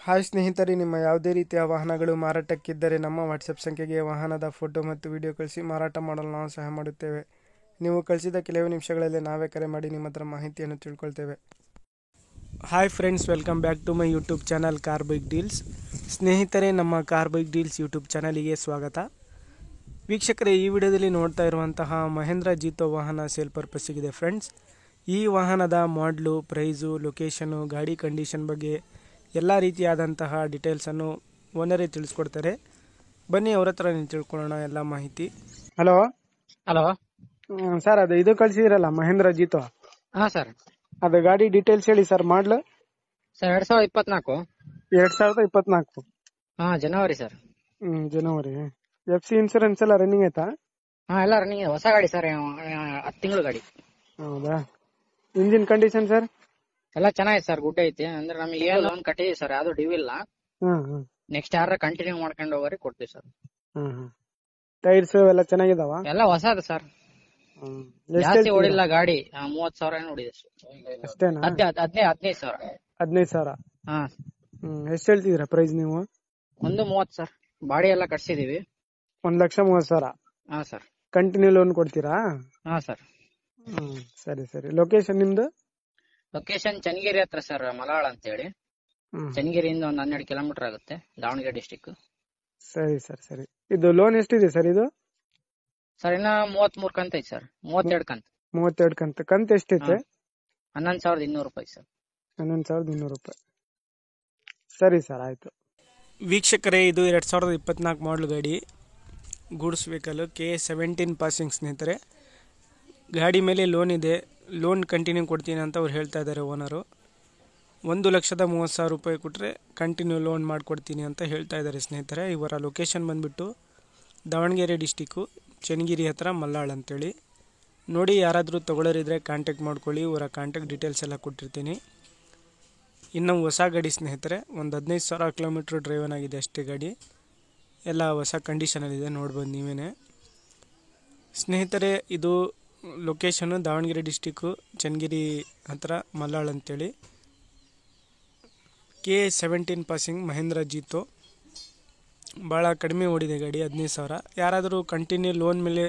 Hi ಸ್ನೇಹಿತರೆ, ನಿಮ್ಮ ಯಾವುದೇ ರೀತಿಯ ವಾಹನಗಳು ಮಾರಾಟಕ್ಕಿದ್ದರೆ ನಮ್ಮ ವಾಟ್ಸಪ್ ಸಂಖ್ಯೆಗೆ ವಾಹನದ ಫೋಟೋ ಮತ್ತು ವಿಡಿಯೋ ಕಳಿಸಿ ಮಾರಾಟ ಮಾಡಲು ನಾವು ಸಹಾಯ ಮಾಡುತ್ತೇವೆ. ನೀವು ಕಳಿಸಿದ ಕೆಲವೇ ನಿಮಿಷಗಳಲ್ಲಿ ನಾವೇ ಕರೆ ಮಾಡಿ ನಿಮ್ಮ ಹತ್ರ ಮಾಹಿತಿಯನ್ನು ತಿಳ್ಕೊಳ್ತೇವೆ. Hi friends, welcome back to my YouTube channel car bike deals. ಸ್ನೇಹಿತರೆ, ನಮ್ಮ ಕಾರ್ ಬೈಕ್ ಡೀಲ್ಸ್ ಯೂಟ್ಯೂಬ್ ಚಾನಲಿಗೆ ಸ್ವಾಗತ. ವೀಕ್ಷಕರೇ, ಈ ವಿಡಿಯೋದಲ್ಲಿ ನೋಡ್ತಾ ಇರುವಂತಹ ಮಹೇಂದ್ರ ಜೀತೋ ವಾಹನ ಸೇಲ್ ಪರ್ಪಸ್ಸಿಗಿದೆ ಫ್ರೆಂಡ್ಸ್. ಈ ವಾಹನದ ಮಾಡಲು, ಪ್ರೈಸು, ಲೊಕೇಶನು, ಗಾಡಿ ಕಂಡೀಷನ್ ಬಗ್ಗೆ ಎಲ್ಲ ರೀತಿಯಾದಂತಹ ಡೀಟೇಲ್ಸನ್ನು ಓನರೇ ತಿಳಿಸ್ಕೊಡ್ತಾರೆ. ಬನ್ನಿ ಅವ್ರ ಹತ್ರ ತಿಳ್ಕೊಳ್ಳೋಣ ಎಲ್ಲ ಮಾಹಿತಿ. ಹಲೋ ಸರ್, ಅದು ಇದು ಕಳಿಸಿದ್ರಲ್ಲ ಮಹೇಂದ್ರ ಜೀತೋ. ಹಾ ಸರ್. ಅದು ಗಾಡಿ ಡೀಟೇಲ್ಸ್ ಹೇಳಿ ಸರ್. ಮಾಡಲು ಸರ್ 2024. 2024. ಹಾ, ಜನವರಿ ಸರ್. ಜನವರಿ. FC ಇನ್ಸೂರೆನ್ಸ್ ಎಲ್ಲ ರನ್ನಿಂಗ್ ಆಯ್ತಾ? ಹಾ, ಎಲ್ಲ ರನ್ನಿಂಗ್. ಹೊಸ ಗಾಡಿ ಸರ್, 10 ತಿಂಗಳು ಗಾಡಿ. ಹೌದಾ? ಇಂಜಿನ್ ಕಂಡೀಷನ್ ಸರ್ ಎಲ್ಲ ಚೆನ್ನಾಗಿದೆ ಸರ್, ಗುಡ್ ಐತಿ. ಅಂದ್ರೆ ನಮಗೆ ಏನ್ ಲೋನ್ ಕಟ್ಟಿದೀವಿ ಸರ್, ಯಾವ್ದು ಡ್ಯೂ ಇಲ್ಲ. ನೆಕ್ಸ್ಟ್ ಯಾರ ಕಂಟಿನ್ಯೂ ಮಾಡ್ಕೊಂಡು ಹೋಗೋರಿ ಕೊಡ್ತೀವಿ ಸರ್. ಟೈರ್ಸ್ ಎಲ್ಲ ಚೆನ್ನಾಗಿದಾವ? ಎಲ್ಲ ಹೊಸದು ಸರ್, ಜಾಸ್ತಿ ಓಡಿಲ್ಲ ಗಾಡಿ. 30,000 ಏನು ಓಡಿದೆ ಅಷ್ಟೇನಾ? 15,000. 15,000. ಹಾ. ಎಷ್ಟು ಹೇಳ್ತಿದ್ದೀರಾ ಪ್ರೈಸ್ ನೀವು? 130 ಸರ್. ಬಾಡಿ ಎಲ್ಲ ಕಟ್ಸಿದೀವಿ. 1,30,000. ಹಾ ಸರ್. ಕಂಟಿನ್ಯೂ ಲೋನ್ ಕೊಡ್ತೀರಾ? ಹಾ ಸರ್. ಸರಿ ಸರಿ. ಲೊಕೇಶನ್ ನಿಮ್ದು? ಲೊಕೇಶನ್ ಚನ್ನಗಿರಿ ಹತ್ರ ಸರ್, ಮಲಾಳ ಅಂತ ಹೇಳಿ. ಚನ್ನಗಿರಿಯಿಂದ ಒಂದು 12 ಕಿಲೋಮೀಟರ್ ಆಗುತ್ತೆ, ದಾವಣಗೆರೆ ಡಿಸ್ಟಿಕ್. ಸರಿ ಸರ್, ಸರಿ. ಇದು ಲೋನ್ ಎಷ್ಟಿದೆ ಸರ್ ಇದು? ಸರ್ ಇನ್ನ 33 ಕಂತ ಐತಿ ಸರ್. 32 ಕಂತ. 32 ಕಂತು. ಕಂತು ಎಷ್ಟೈತೆ? 11,200 ರೂಪಾಯಿ ಸರ್. 11,200 ರೂಪಾಯಿ. ಸರಿ ಸರ್, ಆಯ್ತು. ವೀಕ್ಷಕರೇ, ಇದು 2024 ಮಾಡಲ್ ಗಾಡಿ, ಗೂಡ್ಸ್ ವೆಹಿಕಲ್, K17 ಪಾಸಿಂಗ್ ಸ್ನೇಹಿತರೆ. ಗಾಡಿ ಮೇಲೆ ಲೋನ್ ಇದೆ. ಲೋನ್ ಕಂಟಿನ್ಯೂ ಕೊಡ್ತೀನಿ ಅಂತ ಅವ್ರು ಹೇಳ್ತಾ ಇದ್ದಾರೆ ಓನರು. 1,30,30,000 ರೂಪಾಯಿ ಕೊಟ್ಟರೆ ಕಂಟಿನ್ಯೂ ಲೋನ್ ಮಾಡಿಕೊಡ್ತೀನಿ ಅಂತ ಹೇಳ್ತಾ ಇದ್ದಾರೆ ಸ್ನೇಹಿತರೆ. ಇವರ ಲೊಕೇಶನ್ ಬಂದುಬಿಟ್ಟು ದಾವಣಗೆರೆ ಡಿಸ್ಟಿಕ್ಕು, ಚನ್ನಗಿರಿ ಹತ್ರ, ಮಲ್ಲಾಳ್ ಅಂತೇಳಿ. ನೋಡಿ, ಯಾರಾದರೂ ತೊಗೊಳ್ಳೋರಿದ್ರೆ ಕಾಂಟ್ಯಾಕ್ಟ್ ಮಾಡ್ಕೊಳ್ಳಿ. ಇವರ ಕಾಂಟ್ಯಾಕ್ಟ್ ಡೀಟೇಲ್ಸ್ ಎಲ್ಲ ಕೊಟ್ಟಿರ್ತೀನಿ. ಇನ್ನು ಹೊಸ ಗಾಡಿ ಸ್ನೇಹಿತರೆ, ಒಂದು 15,000 ಕಿಲೋಮೀಟ್ರ್ ಡ್ರೈವನ್ ಆಗಿದೆ ಅಷ್ಟೇ ಗಾಡಿ. ಎಲ್ಲ ಹೊಸ ಕಂಡೀಷನಲ್ಲಿದೆ, ನೋಡ್ಬೋದು ನೀವೇ ಸ್ನೇಹಿತರೆ. ಇದು ಲೊಕೇಶನ್ನು ದಾವಣಗೆರೆ ಡಿಸ್ಟಿಕ್ಕು, ಚನ್ನಗಿರಿ ಹತ್ರ, ಮಲ್ಲಾಳ್ ಅಂತೇಳಿ. K17 passing Mahendra Jeeto. ಭಾಳ ಕಡಿಮೆ ಓಡಿದೆ ಗಾಡಿ, 15,000. ಯಾರಾದರೂ ಕಂಟಿನ್ಯೂ ಲೋನ್ ಮೇಲೆ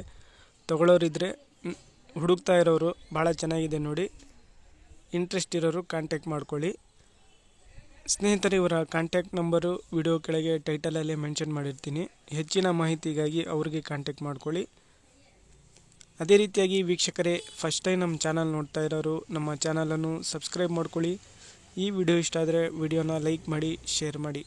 ತೊಗೊಳ್ಳೋರಿದ್ರೆ, ಹುಡುಕ್ತಾ ಇರೋರು, ಭಾಳ ಚೆನ್ನಾಗಿದೆ ನೋಡಿ, ಇಂಟ್ರೆಸ್ಟ್ ಇರೋರು ಕಾಂಟ್ಯಾಕ್ಟ್ ಮಾಡ್ಕೊಳ್ಳಿ ಸ್ನೇಹಿತರೆ. ಇವರ ಕಾಂಟ್ಯಾಕ್ಟ್ ನಂಬರು ವಿಡಿಯೋ ಕೆಳಗೆ ಟೈಟಲಲ್ಲೇ ಮೆನ್ಷನ್ ಮಾಡಿರ್ತೀನಿ. ಹೆಚ್ಚಿನ ಮಾಹಿತಿಗಾಗಿ ಅವ್ರಿಗೆ ಕಾಂಟ್ಯಾಕ್ಟ್ ಮಾಡ್ಕೊಳ್ಳಿ. ಅದೇ ರೀತಿಯಾಗಿ ವೀಕ್ಷಕರೇ, ಫಸ್ಟ್ ಟೈಮ್ ನಮ್ಮ ಚಾನಲ್ ನೋಡ್ತಾ ಇರೋರು ನಮ್ಮ ಚಾನಲನ್ನು ಸಬ್ಸ್ಕ್ರೈಬ್ ಮಾಡ್ಕೊಳ್ಳಿ. ಈ ವಿಡಿಯೋ ಇಷ್ಟ ಆದರೆ ವಿಡಿಯೋನ ಲೈಕ್ ಮಾಡಿ, ಶೇರ್ ಮಾಡಿ.